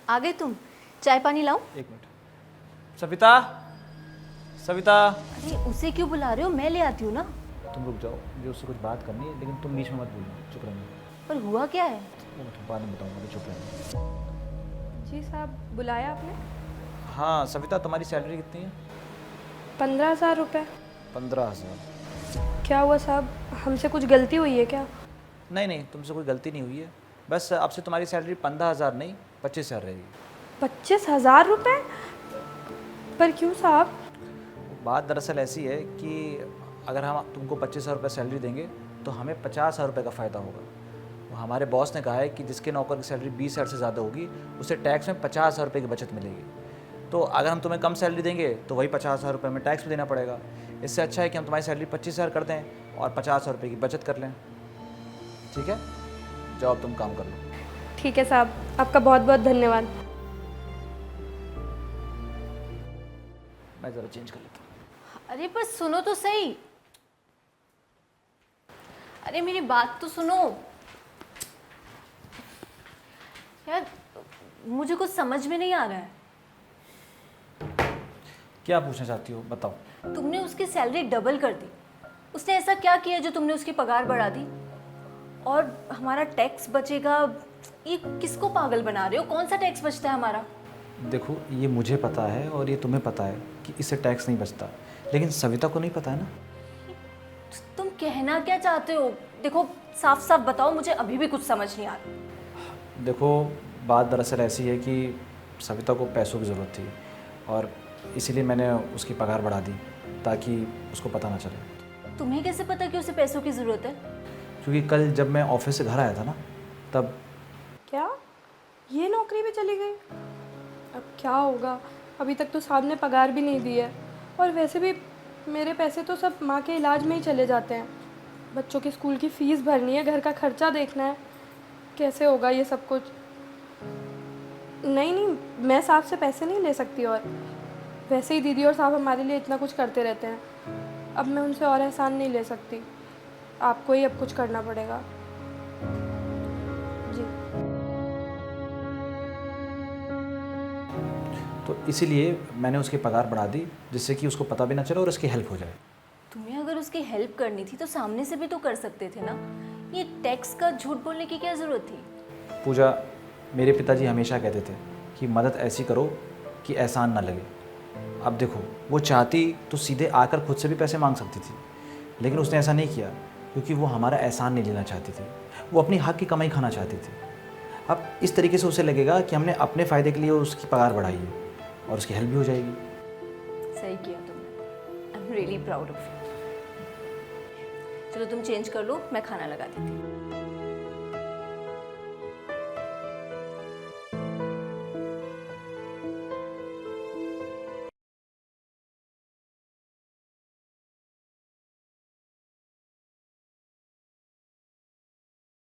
आ गए तुम? चाय पानी लाऊं? एक मिनट। सविता, सविता। अरे उसे क्यों बुला रहे हो? मैं ले आती हूँ ना। तुम रुक जाओ, मुझे उससे कुछ बात करनी है, लेकिन तुम बीच में मत बोलना, चुप रहना। पर हुआ क्या है? वो मैं तुम बाद में बताऊंगा, तो चुप रहना। जी साहब, बुलाया आपने? हाँ सविता, तुम्हारी सैलरी कितनी है? 15,000 रुपये। 15,000? क्या हुआ साहब, हमसे कुछ गलती हुई है क्या? नहीं नहीं, तुमसे कोई गलती नहीं हुई है। बस अब से तुम्हारी सैलरी 15,000 नहीं 25,000 रहेगी। 25,000 रुपये? पर क्यों साहब? बात दरअसल ऐसी है कि अगर हम तुमको 25,000 रुपये सैलरी देंगे तो हमें 50,000 रुपये का फ़ायदा होगा। वो हमारे बॉस ने कहा है कि जिसके नौकर की सैलरी 20,000 से ज़्यादा होगी उसे टैक्स में 50,000 रुपये की बचत मिलेगी। तो अगर हम तुम्हें कम सैलरी देंगे तो वही 50,000 रुपये में टैक्स भी देना पड़ेगा। इससे अच्छा है कि हम तुम्हारी सैलरी 25,000 कर दें और 50,000 रुपये की बचत कर लें। ठीक है, जाओ अब तुम काम कर लो। ठीक है साहब, आपका बहुत बहुत धन्यवाद। मैं ज़रा चेंज कर लेता हूँ। अरे पर सुनो तो सही। अरे मेरी बात तो सुनो यार, मुझे कुछ समझ में नहीं आ रहा है। क्या पूछना चाहती हो, बताओ। तुमने उसकी सैलरी डबल कर दी। उसने ऐसा क्या किया जो तुमने उसकी पगार बढ़ा दी? और हमारा टैक्स बचेगा। ये किसको पागल बना रहे हो? कौन सा टैक्स बचता है हमारा? देखो, ये मुझे पता है और ये तुम्हें पता है कि इससे टैक्स नहीं बचता, लेकिन सविता को नहीं पता है ना। तुम कहना क्या चाहते हो? देखो साफ साफ बताओ, मुझे अभी भी कुछ समझ नहीं आ रहा। देखो, बात दरअसल ऐसी है कि सविता को पैसों की ज़रूरत थी और इसीलिए मैंने उसकी पगार बढ़ा दी ताकि उसको पता ना चले। तुम्हें कैसे पता कि उसे पैसों की ज़रूरत है? क्योंकि कल जब मैं ऑफिस से घर आया था ना, तब क्या ये नौकरी भी चली गई? अब क्या होगा? अभी तक तो साहब ने पगार भी नहीं दी है। और वैसे भी मेरे पैसे तो सब माँ के इलाज में ही चले जाते हैं। बच्चों की स्कूल की फ़ीस भरनी है, घर का खर्चा देखना है। कैसे होगा ये सब कुछ? नहीं नहीं, मैं साहब से पैसे नहीं ले सकती। और वैसे ही दीदी और साहब हमारे लिए इतना कुछ करते रहते हैं। अब मैं उनसे और एहसान नहीं ले सकती। आपको ही अब कुछ करना पड़ेगा। जी। तो इसीलिए मैंने उसकी पगार बढ़ा दी, जिससे कि उसको पता भी ना चले और उसकी हेल्प हो जाए। तुम्हें अगर उसकी हेल्प करनी थी तो सामने से भी तो कर सकते थे ना। ये टैक्स का झूठ बोलने की क्या ज़रूरत थी? पूजा, मेरे पिताजी हमेशा कहते थे कि मदद ऐसी करो कि एहसान ना लगे। अब देखो, वो चाहती तो सीधे आकर खुद से भी पैसे मांग सकती थी, लेकिन उसने ऐसा नहीं किया क्योंकि वो हमारा एहसान नहीं लेना चाहती थी। वो अपनी हक की कमाई खाना चाहती थी। अब इस तरीके से उसे लगेगा कि हमने अपने फ़ायदे के लिए उसकी पगार बढ़ाई है और उसकी हेल्प भी हो जाएगी। सही किया तुमने। I am really proud of you. चलो तुम चेंज कर लो, मैं खाना लगा देती हूँ।